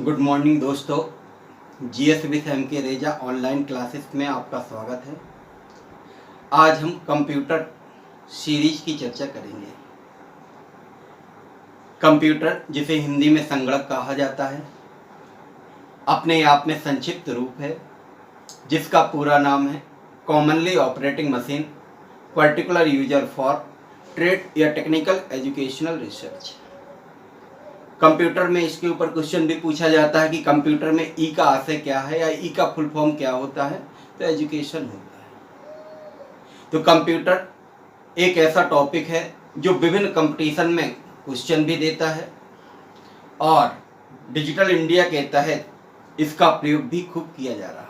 Good morning दोस्तों। GS with M के रेजा ऑनलाइन क्लासेस में आपका स्वागत है। आज हम कंप्यूटर सीरीज की चर्चा करेंगे। कंप्यूटर, जिसे हिंदी में संगणक कहा जाता है, अपने आप में संक्षिप्त रूप है जिसका पूरा नाम है commonly operating machine particular user for trade या टेक्निकल एजुकेशनल रिसर्च। कंप्यूटर में इसके ऊपर क्वेश्चन भी पूछा जाता है कि कंप्यूटर में ई का आशय क्या है या ई का फुल फॉर्म क्या होता है, तो एजुकेशन होता है। तो कंप्यूटर एक ऐसा टॉपिक है जो विभिन्न कंपटीशन में क्वेश्चन भी देता है और डिजिटल इंडिया के तहत इसका प्रयोग भी खूब किया जा रहा है।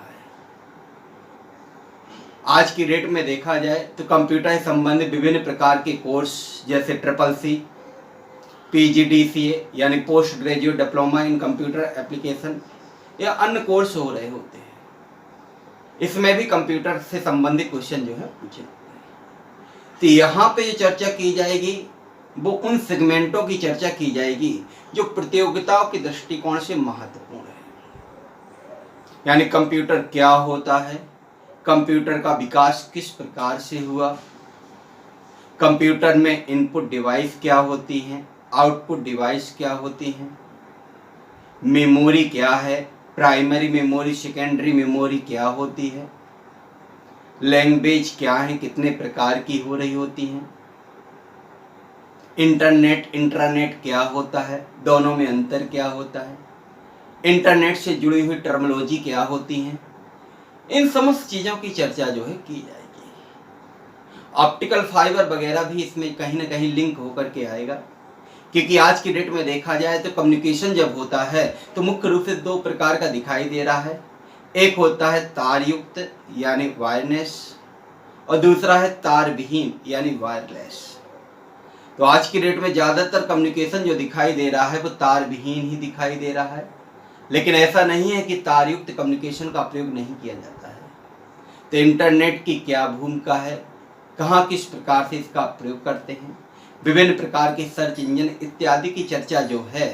आज की डेट में देखा जाए तो कंप्यूटर से संबंधित विभिन्न प्रकार के कोर्स जैसे CCC, PGDCA यानी post graduate diploma in computer application या अन्य कोर्स हो रहे होते हैं। इसमें भी कंप्यूटर से संबंधित क्वेश्चन जो है पूछे जाते हैं। तो यहाँ पे जो चर्चा की जाएगी वो उन सेगमेंटों की चर्चा की जाएगी जो प्रतियोगिताओं के दृष्टिकोण से महत्वपूर्ण है। यानी कंप्यूटर क्या होता है, कंप्यूटर का विकास किस प्रकार से हुआ, कंप्यूटर में इनपुट डिवाइस क्या होती हैं, आउटपुट डिवाइस क्या होती हैं, मेमोरी क्या है, प्राइमरी मेमोरी सेकेंडरी मेमोरी क्या होती है, लैंग्वेज क्या है, कितने प्रकार की हो रही होती हैं, इंटरनेट इंट्रानेट क्या होता है, दोनों में अंतर क्या होता है, इंटरनेट से जुड़ी हुई टर्मिनोलॉजी क्या होती हैं। इन समस्त चीज़ों की चर्चा जो है की जाएगी। ऑप्टिकल फाइबर वगैरह भी इसमें कहीं ना कहीं लिंक होकर के आएगा, क्योंकि आज की डेट में देखा जाए तो कम्युनिकेशन जब होता है तो मुख्य रूप से दो प्रकार का दिखाई दे रहा है। एक होता है तार युक्त यानी वायरलेस और दूसरा है तार विहीन यानी वायरलेस। तो आज की डेट में ज़्यादातर कम्युनिकेशन जो दिखाई दे रहा है वो तार विहीन ही दिखाई दे रहा है, लेकिन ऐसा नहीं है कि तार युक्त कम्युनिकेशन का प्रयोग नहीं किया जाता है। तो इंटरनेट की क्या भूमिका है, कहाँ किस प्रकार से इसका प्रयोग करते हैं, विभिन्न प्रकार के सर्च इंजन इत्यादि की चर्चा जो है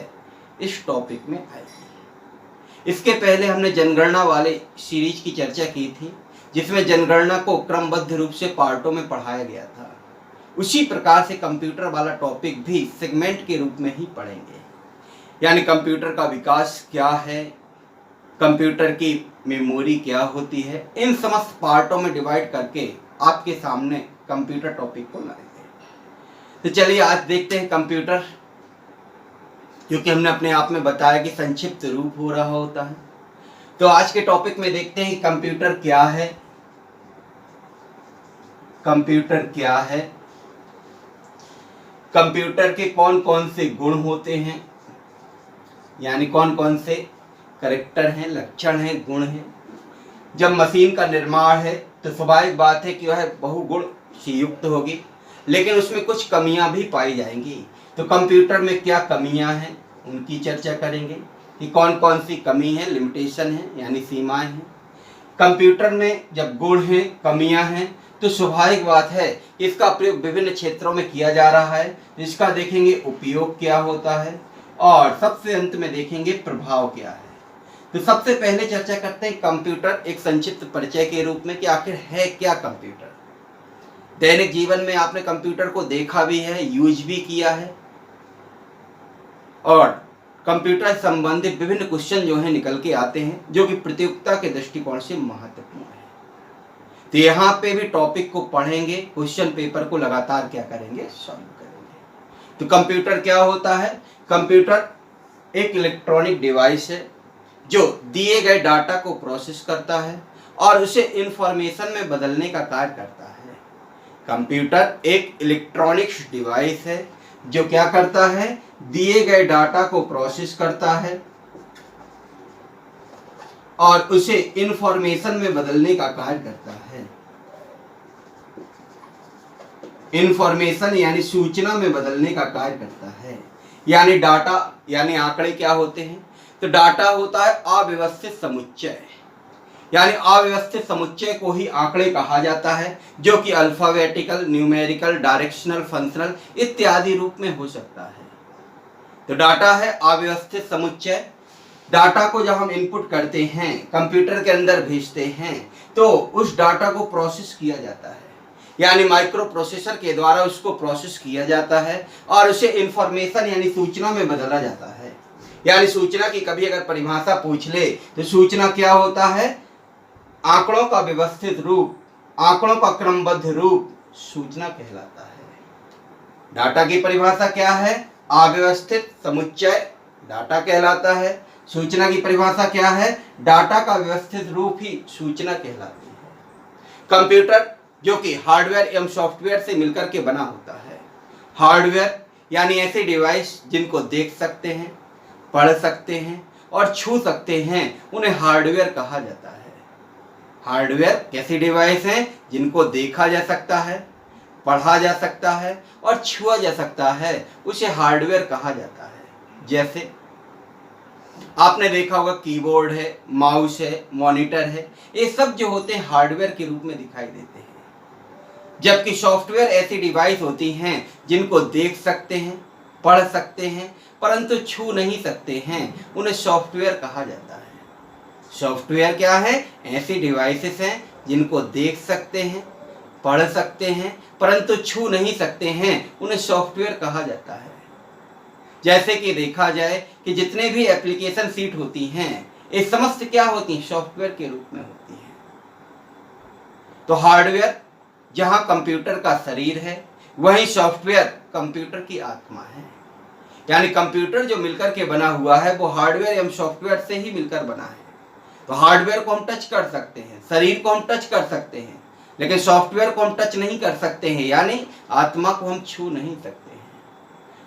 इस टॉपिक में आएगी। इसके पहले हमने जनगणना वाले सीरीज की चर्चा की थी जिसमें जनगणना को क्रमबद्ध रूप से पार्टों में पढ़ाया गया था। उसी प्रकार से कंप्यूटर वाला टॉपिक भी सेगमेंट के रूप में ही पढ़ेंगे। यानी कंप्यूटर का विकास क्या है, कंप्यूटर की मेमोरी क्या होती है, इन समस्त पार्टों में डिवाइड करके आपके सामने कंप्यूटर टॉपिक को लाएंगे। तो चलिए आज देखते हैं कंप्यूटर, क्योंकि हमने अपने आप में बताया कि संक्षिप्त रूप हो रहा होता है। तो आज के टॉपिक में देखते हैं कि कंप्यूटर क्या है, कंप्यूटर क्या है, कंप्यूटर के कौन कौन से गुण होते हैं, यानी कौन कौन से कैरेक्टर हैं, लक्षण हैं, गुण हैं। जब मशीन का निर्माण है तो स्वाभाविक बात है कि वह बहुगुण से युक्त होगी, लेकिन उसमें कुछ कमियां भी पाई जाएंगी। तो कंप्यूटर में क्या कमियां हैं उनकी चर्चा करेंगे कि कौन कौन सी कमी है, लिमिटेशन है यानी सीमाएं हैं। कंप्यूटर में जब गुण हैं, कमियां हैं, तो स्वाभाविक बात है कि इसका प्रयोग विभिन्न क्षेत्रों में किया जा रहा है। इसका देखेंगे उपयोग क्या होता है और सबसे अंत में देखेंगे प्रभाव क्या है। तो सबसे पहले चर्चा करते हैं कंप्यूटर एक संक्षिप्त परिचय के रूप में कि आखिर है क्या कंप्यूटर। दैनिक जीवन में आपने कंप्यूटर को देखा भी है, यूज भी किया है और कंप्यूटर से संबंधित विभिन्न क्वेश्चन जो है निकल के आते हैं जो कि प्रतियोगिता के दृष्टिकोण से महत्वपूर्ण है। तो यहाँ पे भी टॉपिक को पढ़ेंगे, क्वेश्चन पेपर को लगातार क्या करेंगे, सॉल्व करेंगे। तो कंप्यूटर क्या होता है, कंप्यूटर एक इलेक्ट्रॉनिक डिवाइस है जो दिए गए डाटा को प्रोसेस करता है और उसे इंफॉर्मेशन में बदलने का कार्य करता है। कंप्यूटर एक इलेक्ट्रॉनिक्स डिवाइस है जो क्या करता है, दिए गए डाटा को प्रोसेस करता है और उसे इंफॉर्मेशन में बदलने का कार्य करता है। इंफॉर्मेशन यानी सूचना में बदलने का कार्य करता है। यानी डाटा यानी आंकड़े क्या होते हैं, तो डाटा होता है अव्यवस्थित समुच्चय, यानी अव्यवस्थित समुच्चय को ही आंकड़े कहा जाता है, जो कि अल्फाबेटिकल, न्यूमेरिकल, डायरेक्शनल, फंक्शनल इत्यादि रूप में हो सकता है। तो डाटा है अव्यवस्थित समुच्चय डाटा को जब हम इनपुट करते हैं, कंप्यूटर के अंदर भेजते हैं, तो उस डाटा को प्रोसेस किया जाता है, यानी माइक्रो प्रोसेसर के द्वारा उसको प्रोसेस किया जाता है और उसे इंफॉर्मेशन यानी सूचना में बदला जाता है। यानी सूचना की कभी अगर परिभाषा पूछ ले तो सूचना क्या होता है? आंकड़ों का व्यवस्थित रूप, आंकड़ों का क्रमबद्ध रूप सूचना कहलाता है। डाटा की परिभाषा क्या है? अव्यवस्थित समुच्चय डाटा कहलाता है। सूचना की परिभाषा क्या है? डाटा का व्यवस्थित रूप ही सूचना कहलाती है। कंप्यूटर जो कि हार्डवेयर एवं सॉफ्टवेयर से मिलकर के बना होता है। हार्डवेयर यानी ऐसे डिवाइस जिनको देख सकते हैं, पढ़ सकते हैं और छू सकते हैं, उन्हें हार्डवेयर कहा जाता है। हार्डवेयर कैसे डिवाइस हैं? जिनको देखा जा सकता है, पढ़ा जा सकता है और छुआ जा सकता है, उसे हार्डवेयर कहा जाता है। जैसे आपने देखा होगा कीबोर्ड है, माउस है, मॉनिटर है, ये सब जो होते हैं हार्डवेयर के रूप में दिखाई देते हैं। जबकि सॉफ्टवेयर ऐसी डिवाइस होती हैं जिनको देख सकते हैं, पढ़ सकते हैं परंतु छू नहीं सकते हैं, उन्हें सॉफ्टवेयर कहा जाता है। सॉफ्टवेयर क्या है? ऐसी डिवाइसेस हैं जिनको देख सकते हैं, पढ़ सकते हैं परंतु छू नहीं सकते हैं, उन्हें सॉफ्टवेयर कहा जाता है। जैसे कि देखा जाए कि जितने भी एप्लीकेशन सीट होती हैं, ये समस्त क्या होती हैं? सॉफ्टवेयर के रूप में होती हैं। तो हार्डवेयर जहां कंप्यूटर का शरीर है, वहीं सॉफ्टवेयर कंप्यूटर की आत्मा है। यानी कंप्यूटर जो मिलकर के बना हुआ है वो हार्डवेयर एवं सॉफ्टवेयर से ही मिलकर बना है। तो हार्डवेयर को हम टच कर सकते हैं, शरीर को हम टच कर सकते हैं, लेकिन सॉफ्टवेयर को हम टच नहीं कर सकते हैं, यानी आत्मा को हम छू नहीं सकते हैं।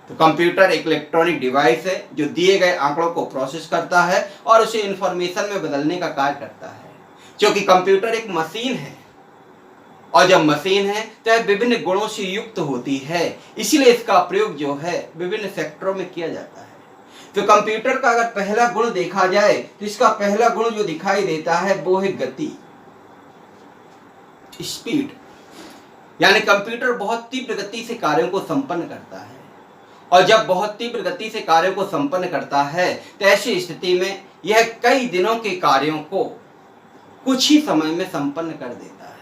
तो कंप्यूटर एक इलेक्ट्रॉनिक डिवाइस है जो दिए गए आंकड़ों को प्रोसेस करता है और उसे इंफॉर्मेशन में बदलने का कार्य करता है। क्योंकि कंप्यूटर एक मशीन है और जब मशीन है तो यह विभिन्न गुणों से युक्त होती है, इसलिए इसका प्रयोग जो है विभिन्न सेक्टरों में किया जाता है। तो कंप्यूटर का अगर पहला गुण देखा जाए तो इसका पहला गुण जो दिखाई देता है वो है गति, स्पीड। यानी कंप्यूटर बहुत तीव्र गति से कार्यों को संपन्न करता है और जब बहुत तीव्र गति से कार्यों को संपन्न करता है तो ऐसी स्थिति में यह कई दिनों के कार्यों को कुछ ही समय में संपन्न कर देता है।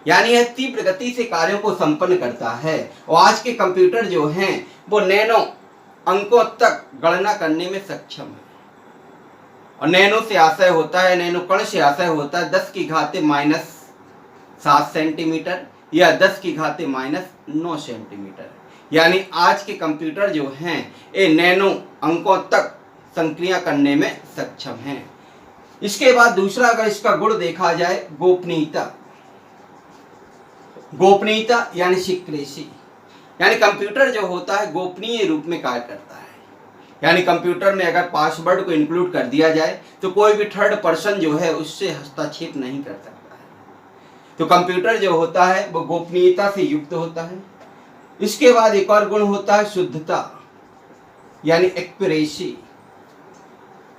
यानी यह तीव्र गति से कार्यों को संपन्न करता है और आज के कंप्यूटर जो हैं वो नैनो अंकों तक गणना करने में सक्षम है। और नैनो से आशय होता है, नैनो कण से आशय होता है 10⁻⁷ सेंटीमीटर या 10⁻⁻9 सेंटीमीटर। यानी आज के कंप्यूटर जो हैं ये नैनो अंकों तक संक्रिया करने में सक्षम हैं। इसके बाद दूसरा अगर इसका गुण देखा जाए गोपनीयता। गोपनीयता यानी सीक्रेसी। यानी कंप्यूटर जो होता है गोपनीय रूप में कार्य करता है। यानी कंप्यूटर में अगर पासवर्ड को इंक्लूड कर दिया जाए तो कोई भी थर्ड पर्सन जो है उससे हस्तक्षेप नहीं कर सकता है। तो कंप्यूटर जो होता है वो गोपनीयता से युक्त होता है। इसके बाद एक और गुण होता है शुद्धता यानी एक्यूरेसी।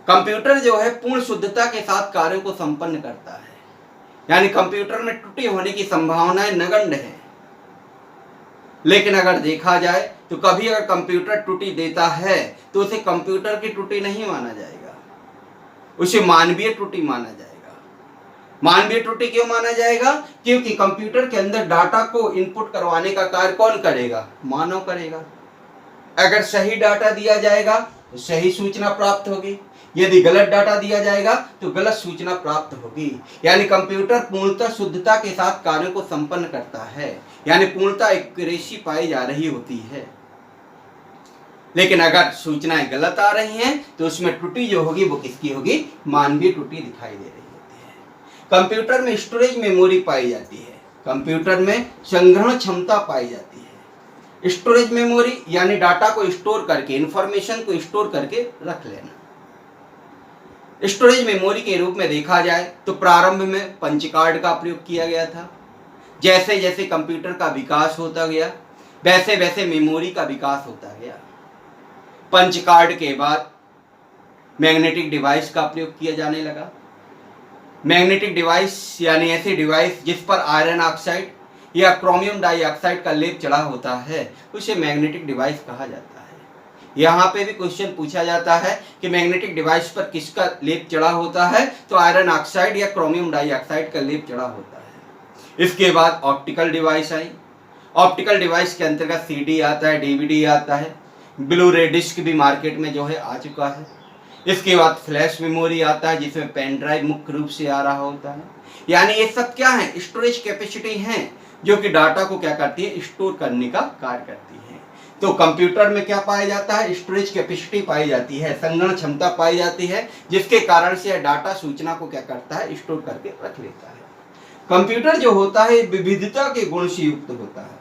कंप्यूटर जो है पूर्ण शुद्धता के साथ कार्यों को संपन्न करता है। यानी कंप्यूटर में त्रुटि होने की संभावनाएं नगण्य है, लेकिन अगर देखा जाए तो कभी अगर कंप्यूटर त्रुटि देता है तो उसे कंप्यूटर की त्रुटि नहीं माना जाएगा, उसे मानवीय त्रुटि माना जाएगा। मानवीय त्रुटि क्यों माना जाएगा? क्योंकि कंप्यूटर के अंदर डाटा को इनपुट करवाने का कार्य कौन करेगा? मानव करेगा। अगर सही डाटा दिया जाएगा तो सही सूचना प्राप्त होगी, यदि गलत डाटा दिया जाएगा तो गलत सूचना प्राप्त होगी। यानी कंप्यूटर पूर्णतः शुद्धता के साथ कार्यों को संपन्न करता है, यानी पूर्णतः एक्यूरेसी पाई जा रही होती है। लेकिन अगर सूचनाएं गलत आ रही हैं तो उसमें त्रुटि जो होगी वो किसकी होगी? मानवीय त्रुटि दिखाई दे रही होती है। कंप्यूटर में स्टोरेज मेमोरी पाई जाती है, कंप्यूटर में संग्रहण क्षमता पाई जाती है। स्टोरेज मेमोरी यानी डाटा को स्टोर करके, इंफॉर्मेशन को स्टोर करके रख लेना। स्टोरेज मेमोरी के रूप में देखा जाए तो प्रारंभ में पंच कार्ड का प्रयोग किया गया था। जैसे जैसे कंप्यूटर का विकास होता गया वैसे वैसे मेमोरी का विकास होता गया। पंच कार्ड के बाद मैग्नेटिक डिवाइस का प्रयोग किया जाने लगा। मैग्नेटिक डिवाइस यानी ऐसी डिवाइस जिस पर आयरन ऑक्साइड या क्रोमियम डाइऑक्साइड का लेप चढ़ा होता है, उसे मैग्नेटिक डिवाइस कहा जाता है। यहाँ पे भी क्वेश्चन पूछा जाता है कि मैग्नेटिक डिवाइस पर किसका लेप चढ़ा होता है, तो आयरन ऑक्साइड या क्रोमियम डाइऑक्साइड का लेप चढ़ा होता है। इसके बाद ऑप्टिकल डिवाइस आई। ऑप्टिकल डिवाइस के अंतर्गत सीडी आता है, डीवीडी आता है, ब्लू रे डिस्क भी मार्केट में जो है आ चुका है। इसके बाद फ्लैश मेमोरी आता है जिसमें पेन ड्राइव मुख्य रूप से आ रहा होता है। यानी ये सब क्या है, स्टोरेज कैपेसिटी है जो कि डाटा को क्या करती है, स्टोर करने का कार्य करती है। तो कंप्यूटर में क्या पाया जाता है, स्टोरेज कैपेसिटी पाई जाती है, संग्रहण क्षमता पाई जाती है, जिसके कारण से यह डाटा सूचना को क्या करता है, स्टोर करके रख लेता है। कंप्यूटर जो होता है विविधता के गुण से युक्त होता है,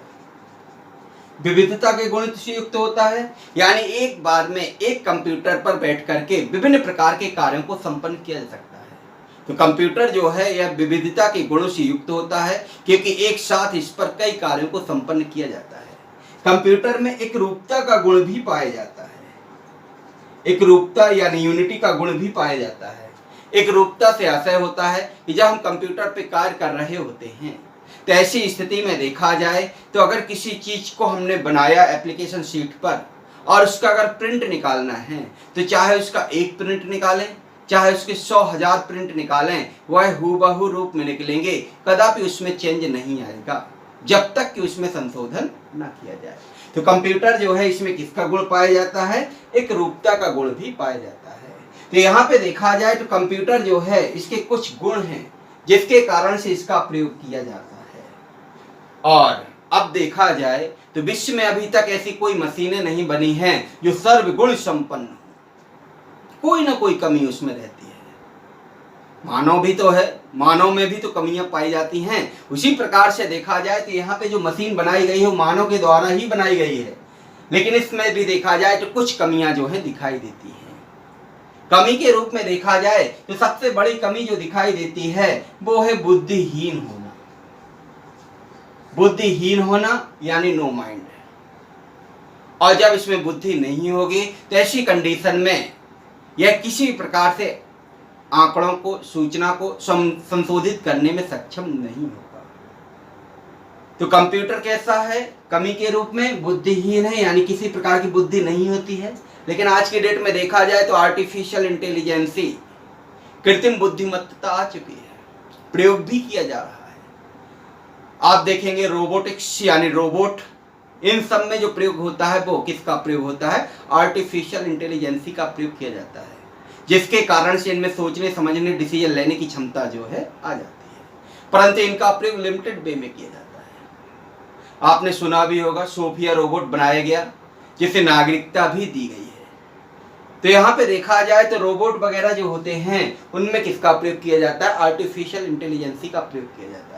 विविधता के गुण से युक्त होता है। यानी एक बार में एक कंप्यूटर पर बैठ करके विभिन्न प्रकार के कार्यों को संपन्न किया जा सकता है। तो कंप्यूटर जो है यह विविधता के गुणों से युक्त होता है क्योंकि एक साथ इस पर कई कार्यों को संपन्न किया जाता है। कंप्यूटर में एक रूपता का गुण भी पाया जाता है, एक रूपता यानी यूनिटी का गुण भी पाया जाता है। एक रूपता से आशय होता है कि जब हम कंप्यूटर पे कार्य कर रहे होते हैं तो ऐसी स्थिति में देखा जाए तो अगर किसी चीज को हमने बनाया एप्लीकेशन शीट पर और उसका अगर प्रिंट निकालना है तो चाहे उसका एक प्रिंट निकालें, चाहे उसके 100,000 प्रिंट निकालें, वह हूबहू रूप में निकलेंगे, कदापि उसमें चेंज नहीं आएगा जब तक कि उसमें संशोधन ना किया जाए। तो कंप्यूटर जो है इसमें किसका गुण पाया जाता है, एक रूपता का गुण भी पाया जाता है। तो यहाँ पे देखा जाए तो कंप्यूटर जो है इसके कुछ गुण हैं जिसके कारण से इसका प्रयोग किया जाता है। और अब देखा जाए तो विश्व में अभी तक ऐसी कोई मशीनें नहीं बनी हैं जो सर्वगुण संपन्न हो, कोई ना कोई कमी उसमें रहती है। मानव भी तो है, मानव में भी तो कमियां पाई जाती हैं। उसी प्रकार से देखा जाए तो यहाँ पे जो मशीन बनाई गई है मानव के द्वारा ही बनाई गई है, लेकिन इसमें भी देखा जाए तो कुछ कमियां जो है दिखाई देती हैं। कमी के रूप में देखा जाए तो सबसे बड़ी कमी जो दिखाई देती है वो है बुद्धिहीन होना। बुद्धिहीन होना यानी नो माइंड। और जब इसमें बुद्धि नहीं होगी तो ऐसी कंडीशन में यह किसी प्रकार से आंकड़ों को, सूचना को संशोधित करने में सक्षम नहीं होगा। तो कंप्यूटर कैसा है, कमी के रूप में बुद्धिहीन है, यानी किसी प्रकार की बुद्धि नहीं होती है। लेकिन आज के डेट में देखा जाए तो आर्टिफिशियल इंटेलिजेंसी, कृत्रिम बुद्धिमत्ता आ चुकी है, प्रयोग भी किया जा रहा है। आप देखेंगे रोबोटिक्स यानी रोबोट, इन सब में जो प्रयोग होता है वो किसका प्रयोग होता है, आर्टिफिशियल इंटेलिजेंसी का प्रयोग किया जाता है, जिसके कारण से इनमें सोचने समझने डिसीजन लेने की क्षमता जो है आ जाती है। परंतु इनका प्रयोग लिमिटेड वे में किया जाता है। आपने सुना भी होगा सोफिया रोबोट बनाया गया जिसे नागरिकता भी दी गई है। तो यहाँ पे देखा जाए तो रोबोट वगैरह जो होते हैं उनमें किसका प्रयोग किया जाता है, आर्टिफिशियल इंटेलिजेंसी का प्रयोग किया जाता है।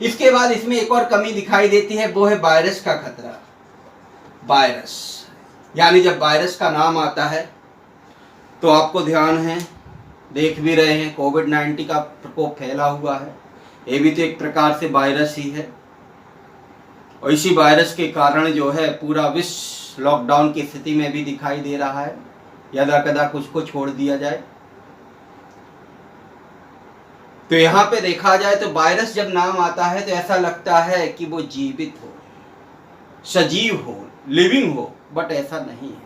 इसके बाद इसमें एक और कमी दिखाई देती है, वो है वायरस का खतरा। वायरस यानी जब वायरस का नाम आता है तो आपको ध्यान है, देख भी रहे हैं कोविड-19 का प्रकोप फैला हुआ है, ये भी तो एक प्रकार से वायरस ही है। और इसी वायरस के कारण जो है पूरा विश्व लॉकडाउन की स्थिति में भी दिखाई दे रहा है, यदा कदा कुछ को छोड़ दिया जाए। तो यहाँ पे देखा जाए तो वायरस जब नाम आता है तो ऐसा लगता है कि वो जीवित हो, सजीव हो, लिविंग हो, बट ऐसा नहीं है।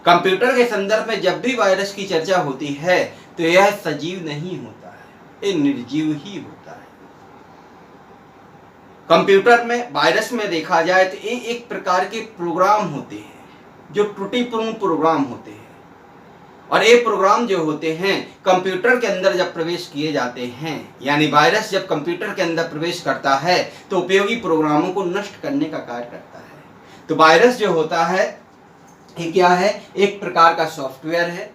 कंप्यूटर के संदर्भ में जब भी वायरस की चर्चा होती है तो यह सजीव नहीं होता है, ये निर्जीव ही होता है। कंप्यूटर में वायरस में देखा जाए तो ये एक प्रकार के प्रोग्राम होते हैं जो त्रुटिपूर्ण प्रोग्राम होते हैं। और ये प्रोग्राम जो होते हैं कंप्यूटर के अंदर जब प्रवेश किए जाते हैं, यानी वायरस जब कंप्यूटर के अंदर प्रवेश करता है तो उपयोगी प्रोग्रामों को नष्ट करने का कार्य करता है। तो वायरस जो होता है ये क्या है, एक प्रकार का सॉफ्टवेयर है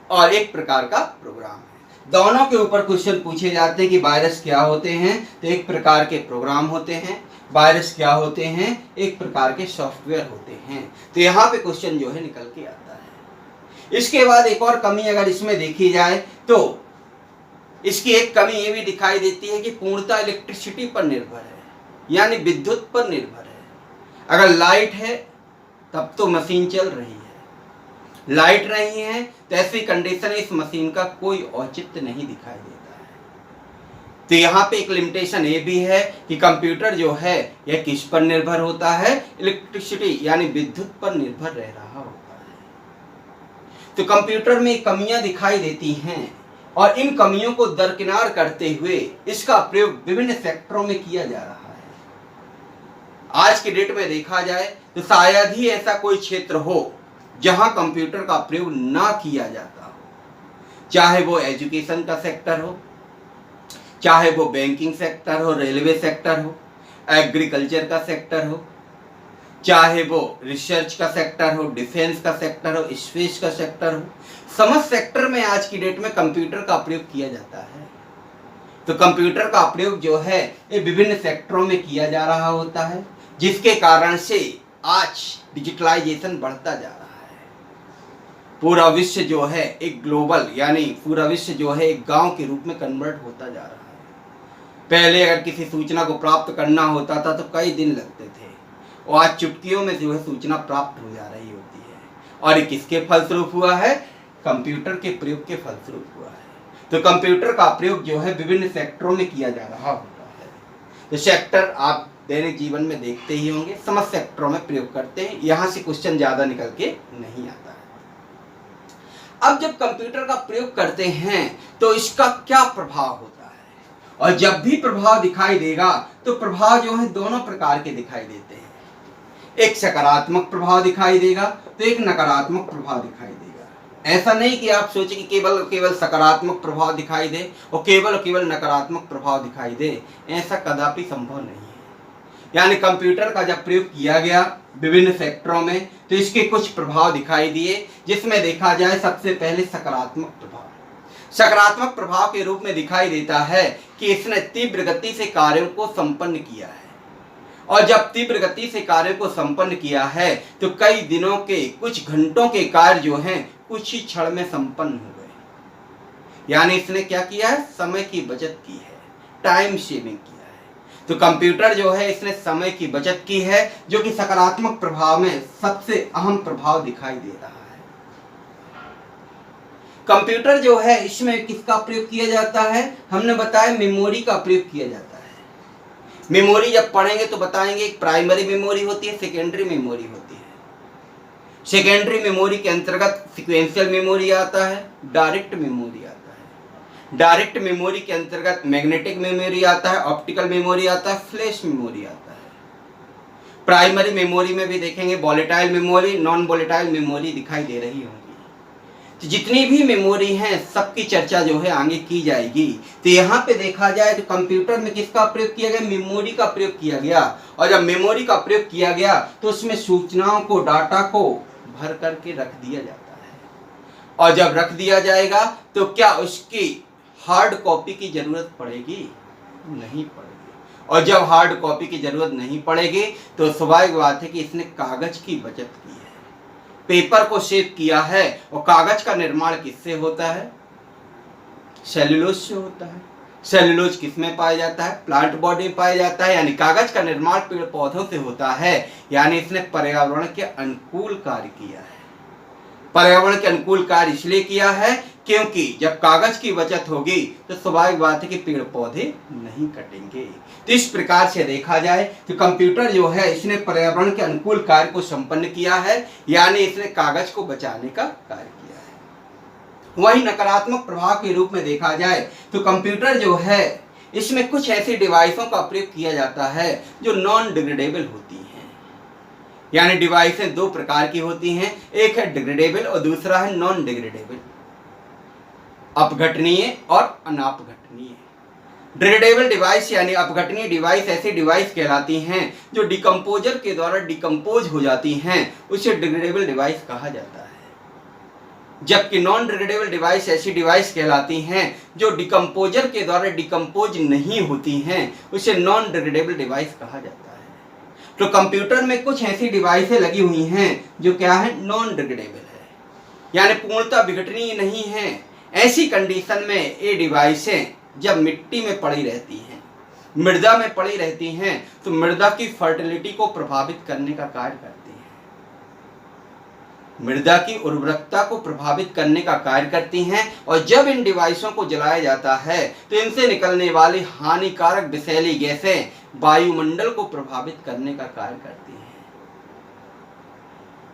और एक प्रकार का प्रोग्राम है। दोनों के ऊपर क्वेश्चन पूछे जाते हैं कि वायरस क्या होते हैं, तो एक प्रकार के प्रोग्राम होते हैं। वायरस क्या होते हैं, एक प्रकार के सॉफ्टवेयर होते हैं। तो यहाँ पे क्वेश्चन जो है निकल के आता है। इसके बाद एक और कमी अगर इसमें देखी जाए तो इसकी एक कमी ये भी दिखाई देती है कि पूर्णतः इलेक्ट्रिसिटी पर निर्भर है, यानी विद्युत पर निर्भर है। अगर लाइट है तब तो मशीन चल रही है, लाइट नहीं है तो ऐसी कंडीशन इस मशीन का कोई औचित्य नहीं दिखाई देता है। तो यहाँ पे एक लिमिटेशन ये भी है कि कंप्यूटर जो है यह किस पर निर्भर होता है, इलेक्ट्रिसिटी यानी विद्युत पर निर्भर रह रहा होता है। तो कंप्यूटर में कमियां दिखाई देती हैं और इन कमियों को दरकिनार करते हुए इसका प्रयोग विभिन्न सेक्टरों में किया जा रहा है। आज की डेट में देखा जाए तो शायद ही ऐसा कोई क्षेत्र हो जहां कंप्यूटर का प्रयोग ना किया जाता हो, चाहे वो एजुकेशन का सेक्टर हो, चाहे वो बैंकिंग सेक्टर हो, रेलवे सेक्टर हो, एग्रीकल्चर का सेक्टर हो, चाहे वो रिसर्च का सेक्टर हो, डिफेंस का सेक्टर हो, स्पेस का सेक्टर हो, समस्त सेक्टर में आज की डेट में कंप्यूटर का प्रयोग किया जाता है। तो कंप्यूटर का प्रयोग जो है ये विभिन्न सेक्टरों में किया जा रहा होता है, जिसके कारण से आज डिजिटलाइजेशन बढ़ता जा रहा है। पूरा विश्व जो है एक ग्लोबल यानी पूरा विश्व जो है एक गांव के रूप में कन्वर्ट होता जा रहा है। पहले अगर किसी सूचना को प्राप्त करना होता था तो कई दिन लगते थे, और आज चुटकियों में जो है सूचना प्राप्त हो जा रही होती है। और ये किसके फलस्वरूप हुआ है? कंप्यूटर के प्रयोग के फलस्वरूप हुआ है। तो कंप्यूटर का प्रयोग जो है विभिन्न सेक्टरों में किया जा रहा होता है। तो सेक्टर आप दैनिक जीवन में देखते ही होंगे, समस्त सेक्टरों में प्रयोग करते हैं, यहाँ से क्वेश्चन ज्यादा निकल के नहीं आता है। अब जब कंप्यूटर का प्रयोग करते हैं तो इसका क्या प्रभाव होता है, और जब भी प्रभाव दिखाई देगा तो प्रभाव जो है दोनों प्रकार के दिखाई देते हैं। एक सकारात्मक प्रभाव दिखाई देगा तो एक नकारात्मक प्रभाव दिखाई देगा। ऐसा नहीं कि आप सोचे कि केवल सकारात्मक प्रभाव दिखाई दे और केवल नकारात्मक प्रभाव दिखाई दे, ऐसा कदापि संभव नहीं है। यानी कंप्यूटर का जब प्रयोग किया गया विभिन्न सेक्टरों में तो इसके कुछ प्रभाव दिखाई दिए, जिसमें देखा जाए सबसे पहले सकारात्मक प्रभाव। सकारात्मक प्रभाव के रूप में दिखाई देता है कि इसने तीव्र गति से कार्यों को संपन्न किया है, और जब तीव्र गति से कार्यों को संपन्न किया है तो कई दिनों के कुछ घंटों के कार्य जो हैं कुछ ही क्षण में संपन्न हो गए। यानी इसने क्या किया है? समय की बचत की है, टाइम सेविंग किया है। तो कंप्यूटर जो है इसने समय की बचत की है, जो कि सकारात्मक प्रभाव में सबसे अहम प्रभाव दिखाई दे रहा है। कंप्यूटर जो है इसमें किसका प्रयोग किया जाता है? हमने बताया मेमोरी का प्रयोग किया जाता है। मेमोरी जब पढ़ेंगे तो बताएंगे, एक प्राइमरी मेमोरी होती है, सेकेंडरी मेमोरी होती है। सेकेंडरी मेमोरी के अंतर्गत सीक्वेंशियल मेमोरी आता है, डायरेक्ट मेमोरी आता है। डायरेक्ट मेमोरी के अंतर्गत मैग्नेटिक मेमोरी आता है, ऑप्टिकल मेमोरी आता है, फ्लैश मेमोरी आता है। प्राइमरी मेमोरी में भी देखेंगे volatile memory, non volatile memory दिखाई दे रही होंगी। तो जितनी भी मेमोरी हैं सबकी चर्चा जो है आगे की जाएगी। तो यहाँ पे देखा जाए तो कंप्यूटर में किसका प्रयोग किया गया? मेमोरी का प्रयोग किया गया। और जब मेमोरी का प्रयोग किया गया तो उसमें सूचनाओं को, डाटा को भर करके रख दिया जाता है, और जब रख दिया जाएगा तो क्या उसकी हार्ड कॉपी की जरूरत पड़ेगी? नहीं पड़ेगी। और जब हार्ड कॉपी की जरूरत नहीं पड़ेगी तो स्वाभाविक बात है कि इसने कागज की बचत की है, पेपर को सेव किया है। और कागज का निर्माण किससे होता है? सेल्यूलोज से होता है। सेल्यूलोज किस में पाया जाता है? प्लांट बॉडी में पाया जाता है। यानी कागज का निर्माण पेड़ पौधों से होता है। यानी इसने पर्यावरण के अनुकूल कार्य किया है। पर्यावरण के अनुकूल कार्य इसलिए किया है क्योंकि जब कागज की बचत होगी तो स्वाभाविक बात है कि पेड़ पौधे नहीं कटेंगे। तो इस प्रकार से देखा जाए तो कंप्यूटर जो है इसने पर्यावरण के अनुकूल कार्य को संपन्न किया है, यानी इसने कागज को बचाने का कार्य किया है। वही नकारात्मक प्रभाव के रूप में देखा जाए तो कंप्यूटर जो है इसमें कुछ ऐसी डिवाइसों का प्रयोग किया जाता है जो नॉन डिग्रेडेबल होती हैं। यानी डिवाइसें दो प्रकार की होती हैं, एक है डिग्रेडेबल और दूसरा है नॉन डिग्रेडेबल, अपघटनीय और अनापघटनीय। डिग्रेडेबल डिवाइस यानी अपघटनीय डिवाइस ऐसी डिवाइस कहलाती हैं जो डिकम्पोजर के द्वारा डिकम्पोज हो जाती हैं, उसे डिग्रेडेबल डिवाइस कहा जाता है। जबकि नॉन डिग्रेडेबल डिवाइस ऐसी डिवाइस कहलाती हैं जो डिकम्पोजर के द्वारा डिकम्पोज नहीं होती हैं, उसे नॉन डिग्रेडेबल डिवाइस कहा जाता है। तो कंप्यूटर में कुछ ऐसी डिवाइसें लगी हुई हैं जो क्या है? नॉन डिग्रेडेबल है, यानी पूर्णतः विघटनीय नहीं है। ऐसी कंडीशन में ये डिवाइसें जब मिट्टी में पड़ी रहती हैं, मृदा में पड़ी रहती हैं, तो मृदा की फर्टिलिटी को प्रभावित करने का कार्य करती हैं। मृदा की उर्वरकता को प्रभावित करने का कार्य करती हैं और जब इन डिवाइसों को जलाया जाता है तो इनसे निकलने वाली हानिकारक विषैली गैसें वायुमंडल को प्रभावित करने का कार्य करती हैं।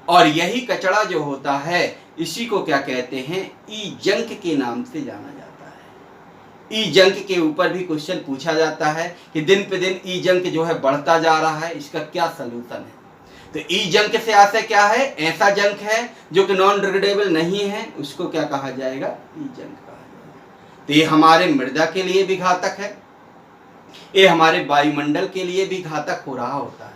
और यही कचरा जो होता है इसी को क्या कहते हैं, ई जंक के नाम से जाना जाता है। ई जंक के ऊपर भी क्वेश्चन पूछा जाता है कि दिन पे दिन ई जंक जो है बढ़ता जा रहा है, इसका क्या सलूशन है। तो ई जंक से आशय क्या है, ऐसा जंक है जो कि नॉन डिग्रेडेबल नहीं है, उसको क्या कहा जाएगा, ई जंक कहा जाएगा। तो ये हमारे मृदा के लिए भी घातक है, ये हमारे वायुमंडल के लिए भी घातक हो रहा होता है।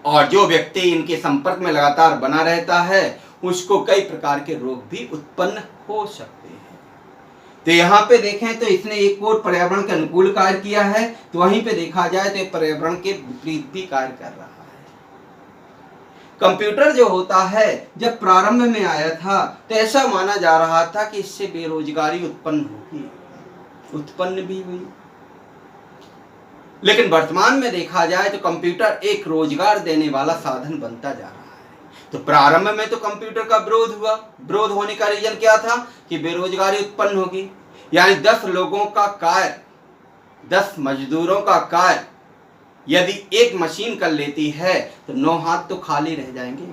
और जो व्यक्ति इनके संपर्क में लगातार बना रहता है उसको कई प्रकार के रोग भी उत्पन्न हो सकते हैं। तो यहाँ पे देखें तो इसने एक और पर्यावरण के अनुकूल कार्य किया है, तो वहीं पे देखा जाए तो पर्यावरण के विपरीत भी कार्य कर रहा है। कंप्यूटर जो होता है जब प्रारंभ में आया था तो ऐसा माना जा रहा था कि इससे बेरोजगारी उत्पन्न होगी, उत्पन्न भी हुई। लेकिन वर्तमान में देखा जाए तो कंप्यूटर एक रोजगार देने वाला साधन बनता जा रहा है। तो प्रारंभ में तो कंप्यूटर का विरोध हुआ, विरोध होने का रीजन क्या था कि बेरोजगारी उत्पन्न होगी, यानी 10 लोगों का कार्य, 10 मजदूरों का कार्य यदि एक मशीन कर लेती है तो 9 हाथ तो खाली रह जाएंगे।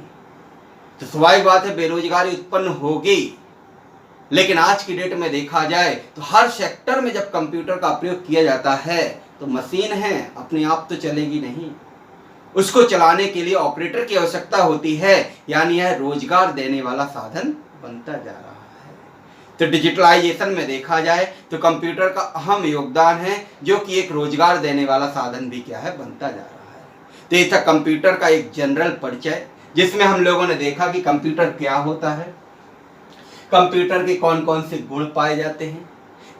तो स्वाभाविक बात है बेरोजगारी उत्पन्न होगी। लेकिन आज की डेट में देखा जाए तो हर सेक्टर में जब कंप्यूटर का प्रयोग किया जाता है तो मशीन है अपने आप तो चलेगी नहीं, उसको चलाने के लिए ऑपरेटर की आवश्यकता होती है, यानी यह रोजगार देने वाला साधन बनता जा रहा है। तो डिजिटलाइजेशन में देखा जाए तो कंप्यूटर का अहम योगदान है जो कि एक रोजगार देने वाला साधन भी क्या है, बनता जा रहा है। तो ये था कंप्यूटर का एक जनरल परिचय जिसमें हम लोगों ने देखा कि कंप्यूटर क्या होता है, कंप्यूटर के कौन कौन से गुण पाए जाते हैं,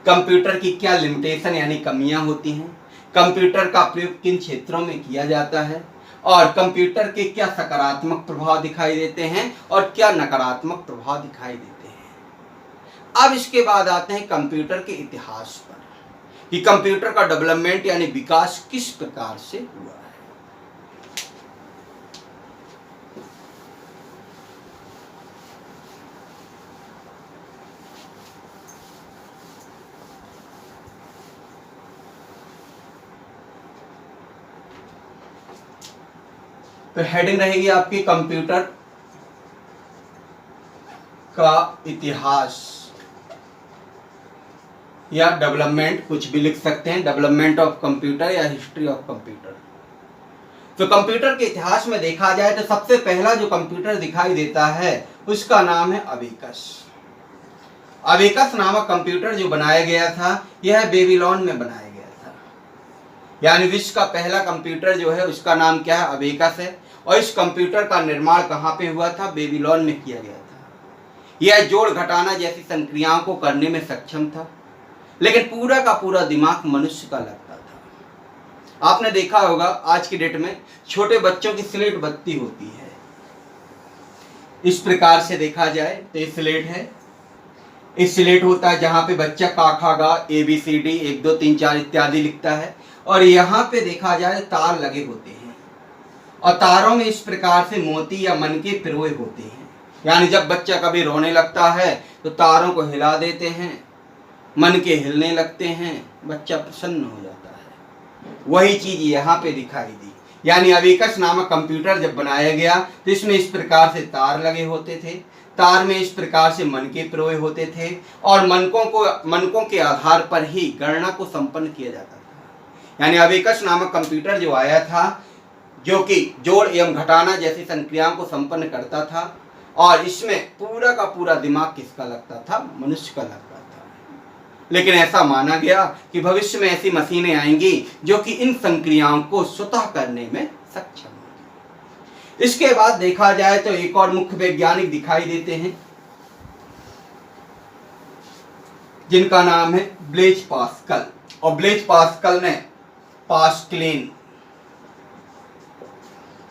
कंप्यूटर की क्या लिमिटेशन यानी कमियां होती हैं, कंप्यूटर का प्रयोग किन क्षेत्रों में किया जाता है और कंप्यूटर के क्या सकारात्मक प्रभाव दिखाई देते हैं और क्या नकारात्मक प्रभाव दिखाई देते हैं। अब इसके बाद आते हैं कंप्यूटर के इतिहास पर कि कंप्यूटर का डेवलपमेंट यानी विकास किस प्रकार से हुआ है। तो हेडिंग रहेगी आपकी कंप्यूटर का इतिहास या डेवलपमेंट, कुछ भी लिख सकते हैं, डेवलपमेंट ऑफ कंप्यूटर या हिस्ट्री ऑफ कंप्यूटर। तो कंप्यूटर के इतिहास में देखा जाए तो सबसे पहला जो कंप्यूटर दिखाई देता है उसका नाम है अबेकस। अबेकस नामक कंप्यूटर जो बनाया गया था यह बेबीलोन में बनाया गया था, यानी विश्व का पहला कंप्यूटर जो है उसका नाम क्या है, अबेकस है। और इस कंप्यूटर का निर्माण कहाँ पे हुआ था, बेबीलोन में किया गया था। यह जोड़ घटाना जैसी संक्रियाओं को करने में सक्षम था, लेकिन पूरा का पूरा दिमाग मनुष्य का लगता था। आपने देखा होगा आज की डेट में छोटे बच्चों की स्लेट बत्ती होती है, इस प्रकार से देखा जाए तो ये स्लेट है, इस स्लेट होता है जहाँ पे बच्चा का खा गा ABCD 1 2 3 4 इत्यादि लिखता है, और यहाँ पे देखा जाए तार लगे होते हैं और तारों में इस प्रकार से मोती या मनके पिरोए होते हैं, यानी जब बच्चा कभी रोने लगता है तो तारों को हिला देते हैं, मनके हिलने लगते हैं, बच्चा प्रसन्न हो जाता है। वही चीज यहाँ पे दिखाई दी, यानी अबेकस नामक कंप्यूटर जब बनाया गया तो इसमें इस प्रकार से तार लगे होते थे, तार में इस प्रकार से मनके पिरोए होते थे और मनकों के आधार पर ही गणना को संपन्न किया जाता था। यानी अबेकस नामक कंप्यूटर जो आया था जो कि जोड़ एवं घटाना जैसी संक्रियाओं को संपन्न करता था, और इसमें पूरा का पूरा दिमाग किसका लगता था, मनुष्य का लगता था। लेकिन ऐसा माना गया कि भविष्य में ऐसी मशीनें आएंगी जो कि इन संक्रियाओं को स्वतः करने में सक्षम होंगी। इसके बाद देखा जाए तो एक और मुख्य वैज्ञानिक दिखाई देते हैं जिनका नाम है ब्लेज पास्कल, और ब्लेज पास्कल ने पास्कलिन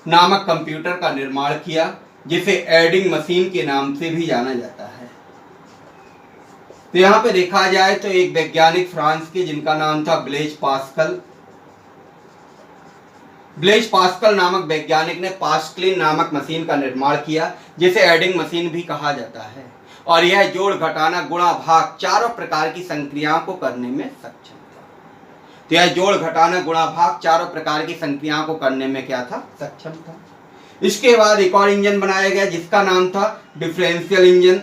नामक कंप्यूटर का निर्माण किया जिसे एडिंग मशीन के नाम से भी जाना जाता है। तो यहाँ पे देखा जाए तो एक वैज्ञानिक फ्रांस के जिनका नाम था ब्लेज पास्कल, ब्लेज पास्कल नामक वैज्ञानिक ने पास्कलिन नामक मशीन का निर्माण किया, जिसे एडिंग मशीन भी कहा जाता है, और यह जोड़, घटाना, गुणा, भाग चारों प्रकार की संक्रियाओं को करने में सक्षम था। तो यह जोड़, घटाना, गुणा, भाग चारों प्रकार की संक्रियाओं को करने में क्या था? सक्षम था। इसके बाद एक और इंजन बनाया गया जिसका नाम था डिफरेंशियल इंजन।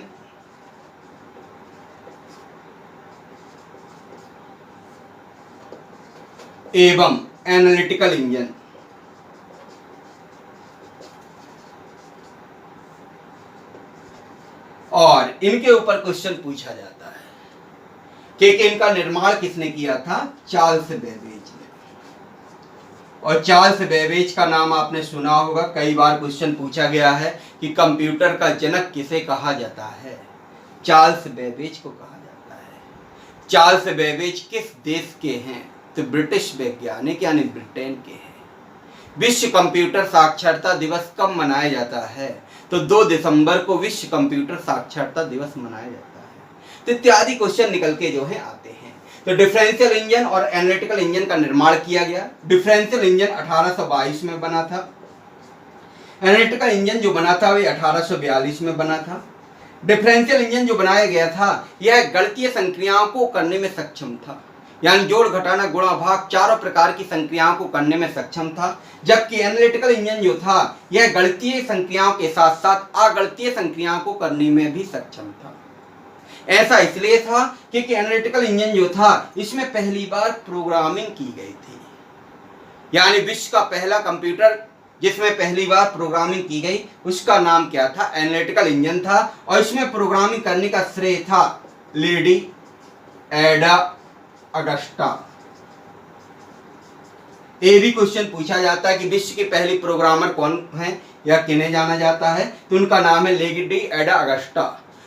एवं एनालिटिकल इंजन। और इनके ऊपर क्वेश्चन पूछा जाता है कि इनका निर्माण किसने किया था? चार्ल्स बेबेज ने। और चार्ल्स बेबेज का नाम आपने सुना होगा, कई बार क्वेश्चन पूछा गया है कि कंप्यूटर का जनक किसे कहा जाता है? चार्ल्स बेबेज को कहा जाता है। चार्ल्स बेबेज किस देश के हैं? तो ब्रिटिश वैज्ञानिक यानी ब्रिटेन के हैं। विश्व कंप्यूटर साक्षरता दिवस कब मनाया जाता है? तो 2 दिसंबर को विश्व कंप्यूटर साक्षरता दिवस मनाया जाता है। तो इत्यादि क्वेश्चन निकल के जो है आते हैं। तो डिफरेंशियल इंजन और एनालिटिकल इंजन का निर्माण किया गया। डिफरेंशियल इंजन 1822 में बना था। एनालिटिकल इंजन जो बना था वह 1842 में बना था। डिफरेंशियल इंजन जो बनाया गया था यह गणितीय संक्रियाओं को करने में सक्षम था, यानी जोड़, घटाना, गुणा, भाग चारों प्रकार की संक्रियाओं को करने में सक्षम था। जबकि एनालिटिकल इंजन जो था यह गणितीय संक्रियाओं के साथ साथ अगणितीय संक्रियाओं को करने में भी सक्षम था। ऐसा इसलिए था क्योंकि एनालिटिकल इंजन जो था इसमें पहली बार प्रोग्रामिंग की गई थी, यानी विश्व का पहला कंप्यूटर जिसमें पहली बार प्रोग्रामिंग की गई उसका नाम क्या था? एनालिटिकल इंजन था। और इसमें प्रोग्रामिंग करने का श्रेय था लेडी एडा अगस्टा। ये भी क्वेश्चन पूछा जाता है कि विश्व की पहली प्रोग्रामर कौन है या किन्हें जाना जाता है? तो उनका नाम है लेडी एडा अगस्टा।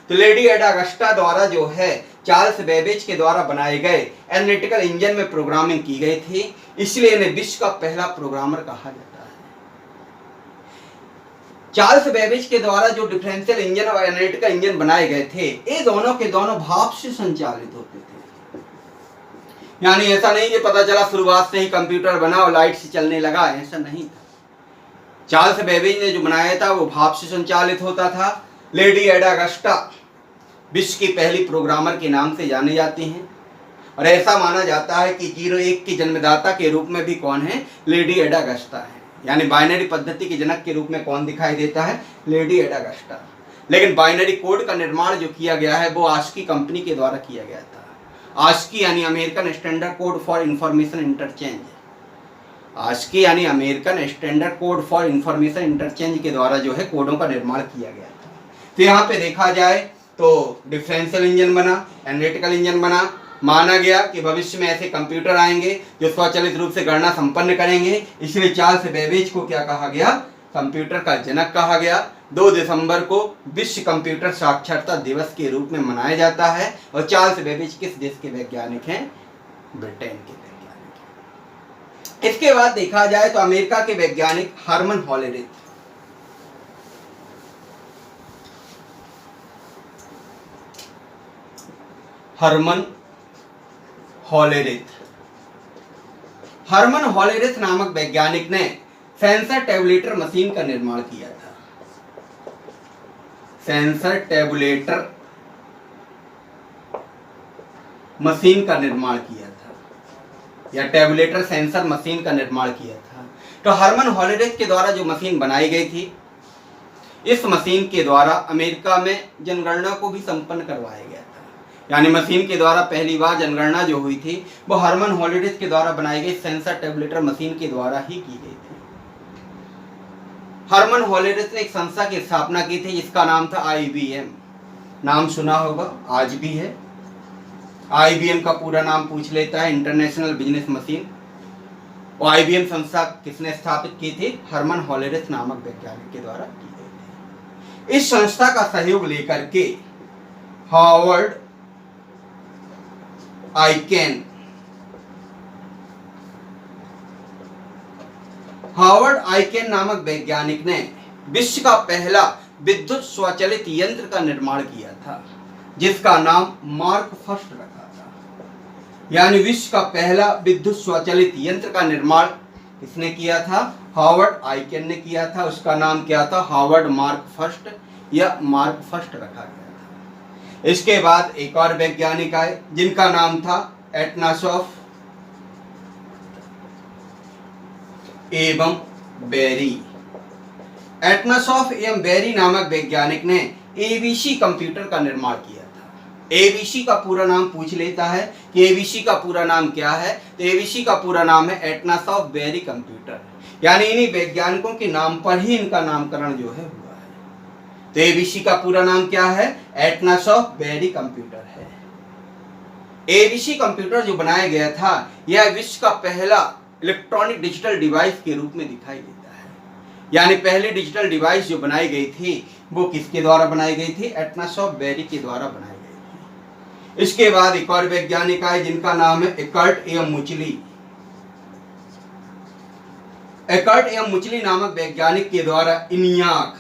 तो लेडी एडा अगस्टा द्वारा जो है चार्ल्स बेबेज के द्वारा बनाए गए एनालिटिकल इंजन में प्रोग्रामिंग की गई थी, इसलिए इन्हें विश्व का पहला प्रोग्रामर कहा जाता है। चार्ल्स बेबेज के द्वारा जो डिफरेंशियल इंजन और एनालिटिकल इंजन बनाए गए थे ये दोनों के दोनों भाप से संचालित होते थे, यानी ऐसा नहीं कि पता चला शुरुआत से ही कंप्यूटर बना और लाइट से चलने लगा, ऐसा नहीं था। चार्ल्स बेबेज ने जो बनाया था वो भाप से संचालित होता था। लेडी एडा अगस्टा विश्व की पहली प्रोग्रामर के नाम से जाने जाती हैं, और ऐसा माना जाता है कि 01 के जन्मदाता के रूप में भी कौन है? लेडी एडा अगस्टा है, यानी बाइनरी पद्धति के जनक के रूप में कौन दिखाई देता है? लेडी एडा अगस्टा। लेकिन बाइनरी कोड का निर्माण जो किया गया है वो आस्की कंपनी के द्वारा किया गया था। आस्की यानी American standard code for information interchange. ASCII यानी American standard code for information interchange के द्वारा जो है कोडों का निर्माण किया गया था। तो यहाँ पे देखा जाए तो डिफरेंशियल इंजन बना, एनालिटिकल इंजन बना। माना गया कि भविष्य में ऐसे कंप्यूटर आएंगे जो स्वचालित रूप से गणना संपन्न करेंगे, इसलिए चार्ल्स बेबेज को क्या कहा गया? कंप्यूटर का जनक कहा गया। 2 दिसंबर को विश्व कंप्यूटर साक्षरता दिवस के रूप में मनाया जाता है। और चार्ल्स बेबेज किस देश के वैज्ञानिक हैं? ब्रिटेन के वैज्ञानिक हैं। इसके बाद देखा जाए तो अमेरिका के वैज्ञानिक हर्मन हॉलेरिथ। हर्मन हॉलेरिथ नामक वैज्ञानिक ने सेंसर टेबुलेटर मशीन का निर्माण किया था। सेंसर टेबुलेटर मशीन का निर्माण किया था, या टेबुलेटर सेंसर मशीन का निर्माण किया था। तो हर्मन हॉलेरिथ के द्वारा जो मशीन बनाई गई थी, इस मशीन के द्वारा अमेरिका में जनगणना को भी संपन्न करवाया गया था, यानी मशीन के द्वारा पहली बार जनगणना जो हुई थी वो हर्मन हॉलेरिथ के द्वारा बनाई गई सेंसर टेबुलेटर मशीन के द्वारा ही की गई थी। हर्मन हॉलेरिथ ने एक संस्था की स्थापना की थी जिसका नाम था IBM। नाम सुना होगा, आज भी है। IBM का पूरा नाम पूछ लेता है, इंटरनेशनल बिजनेस मशीन। और IBM संस्था किसने स्थापित की थी? हर्मन हॉलेरिथ नामक वैज्ञानिक के द्वारा की गई थी। इस संस्था का सहयोग लेकर के हार्वर्ड आइकेन नामक वैज्ञानिक ने विश्व का पहला विद्युत स्वचालित यंत्र का निर्माण किया था जिसका नाम मार्क फर्स्ट रखा था। यानी विश्व का पहला विद्युत स्वचालित यंत्र का निर्माण किसने किया था? हार्वर्ड आइकेन ने किया था। उसका नाम क्या था? हार्वर्ड मार्क फर्स्ट या मार्क फर्स्ट रखा गया था। इसके बाद एक और वैज्ञानिक आए जिनका नाम था एटनासॉफ एवं बेरी। एटनासॉफ एवं बेरी नामक वैज्ञानिक ने एबीसी कंप्यूटर का निर्माण किया था। एबीसी का पूरा नाम पूछ लेता है कि एबीसी का पूरा नाम क्या है, तो एबीसी का पूरा नाम है एटनासॉफ बेरी कंप्यूटर, यानी इन्हीं वैज्ञानिकों के नाम पर ही इनका नामकरण जो है हुआ है। तो एबीसी का पूरा नाम क्या है? एटनासॉफ बेरी कंप्यूटर है। एबीसी कंप्यूटर जो बनाया गया था यह विश्व का पहला इलेक्ट्रॉनिक डिजिटल डिवाइस के रूप में दिखाई देता है। यानी पहली डिजिटल डिवाइस जो बनाई गई थी वो किसके द्वारा बनाई गई थी? एटनासॉफ बेरी के द्वारा बनाई गई थी। इसके बाद एक और वैज्ञानिक आए जिनका नाम है एकर्ट एम मुचली। एकर्ट एम मुचली नामक वैज्ञानिक के द्वारा इनियाक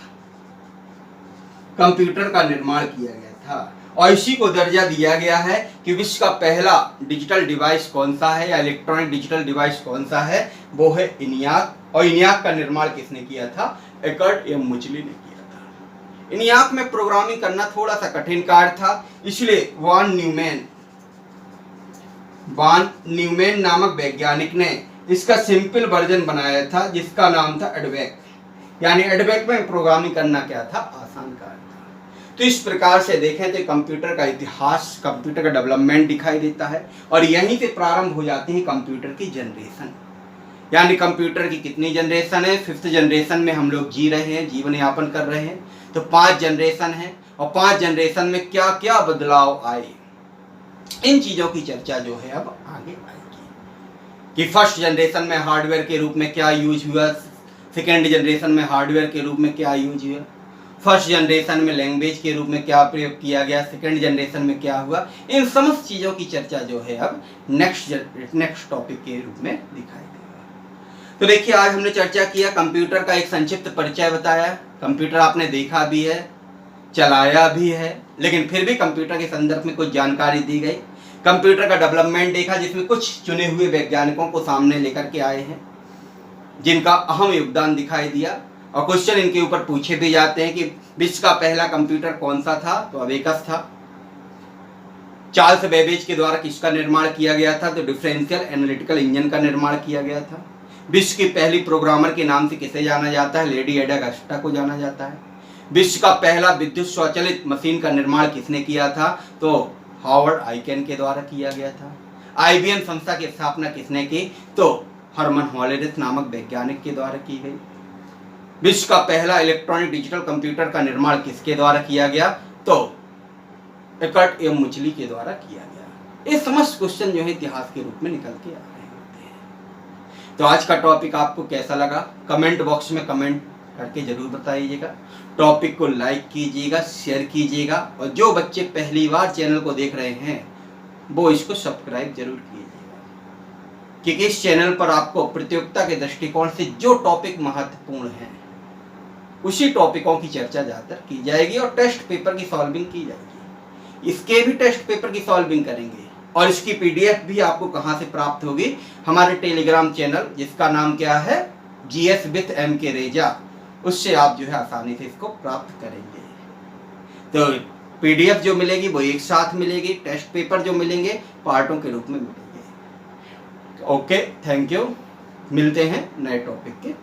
कंप्यूटर का निर्माण किया गया था और इसी को दर्जा दिया गया है कि विश्व का पहला डिजिटल डिवाइस कौन सा है या इलेक्ट्रॉनिक डिजिटल डिवाइस कौन सा है, वो है इनियाक। और इनियाक का निर्माण किसने किया था? एकर्ट एम मुचली ने किया था। इनियाक में प्रोग्रामिंग करना थोड़ा सा कठिन कार्य था, इसलिए वान न्यूमैन नामक वैज्ञानिक ने इसका सिंपल वर्जन बनाया था जिसका नाम था एडवेक। यानी एडवेक में प्रोग्रामिंग करना क्या था? आसान कार्य था। तो इस प्रकार से देखें तो कंप्यूटर का इतिहास, कंप्यूटर का डेवलपमेंट दिखाई देता है और यहीं से प्रारंभ हो जाती है कंप्यूटर की जनरेशन। यानी कंप्यूटर की कितनी जनरेशन है? 5th जनरेशन में हम लोग जी रहे हैं, जीवन यापन कर रहे हैं। तो 5 जनरेशन है और 5 जनरेशन में क्या क्या बदलाव आए, इन चीजों की चर्चा जो है अब आगे आएगी कि फर्स्ट जनरेशन में हार्डवेयर के रूप में क्या यूज हुआ, सेकेंड जनरेशन में हार्डवेयर के रूप में क्या यूज हुआ, फर्स्ट जनरेशन में लैंग्वेज के रूप में क्या प्रयोग किया गया, सेकेंड जनरेशन में क्या हुआ। इन समस्त चीज़ों की चर्चा जो है अब नेक्स्ट टॉपिक के रूप में दिखाई देगा। तो देखिए आज हमने चर्चा किया, कंप्यूटर का एक संक्षिप्त परिचय बताया। कंप्यूटर आपने देखा भी है, चलाया भी है, लेकिन फिर भी कंप्यूटर के संदर्भ में कुछ जानकारी दी गई। कंप्यूटर का डेवलपमेंट देखा जिसमें कुछ चुने हुए वैज्ञानिकों को सामने लेकर के आए हैं जिनका अहम योगदान दिखाई दिया और क्वेश्चन इनके ऊपर पूछे भी जाते हैं कि विश्व का पहला कंप्यूटर कौन सा था? तो अबेकस था। चार्ल्स बेबेज के द्वारा किसका निर्माण किया गया था? तो डिफरेंशियल एनालिटिकल इंजन का निर्माण किया गया था। विश्व की पहली प्रोग्रामर के नाम से किसे जाना जाता है? लेडी एडा अगस्टा को जाना जाता है। विश्व का पहला विद्युत स्वचालित मशीन का निर्माण किसने किया था? तो हार्वर्ड आइकेन के द्वारा किया गया था। IBM संस्था की स्थापना किसने की? तो हरमन हॉलिडेस नामक वैज्ञानिक के द्वारा की गई। विश्व का पहला इलेक्ट्रॉनिक डिजिटल कंप्यूटर का निर्माण किसके द्वारा किया गया? तो एकर्ट एम मुचली के द्वारा किया गया। ये समस्त क्वेश्चन जो है इतिहास के रूप में निकल के आ रहे होते हैं। तो आज का टॉपिक आपको कैसा लगा? कमेंट बॉक्स में कमेंट करके जरूर बताइएगा। टॉपिक को लाइक कीजिएगा, शेयर कीजिएगा और जो बच्चे पहली बार चैनल को देख रहे हैं वो इसको सब्सक्राइब जरूर कीजिएगा, क्योंकि इस चैनल पर आपको प्रतियोगिता के दृष्टिकोण से जो टॉपिक महत्वपूर्ण हैं उसी टॉपिकों की चर्चा ज़्यादातर की जाएगी और टेस्ट पेपर की सॉल्विंग की जाएगी। इसके भी टेस्ट पेपर की सॉल्विंग करेंगे और इसकी PDF भी आपको कहाँ से प्राप्त होगी? हमारे टेलीग्राम चैनल जिसका नाम क्या है? GS विथ MK रेजा, उससे आप जो है आसानी से इसको प्राप्त करेंगे। तो PDF जो मिलेगी वो एक साथ मिलेगी, टेस्ट पेपर जो मिलेंगे पार्टों के रूप में मिलेंगे। Okay, thank you. मिलते हैं नए टॉपिक के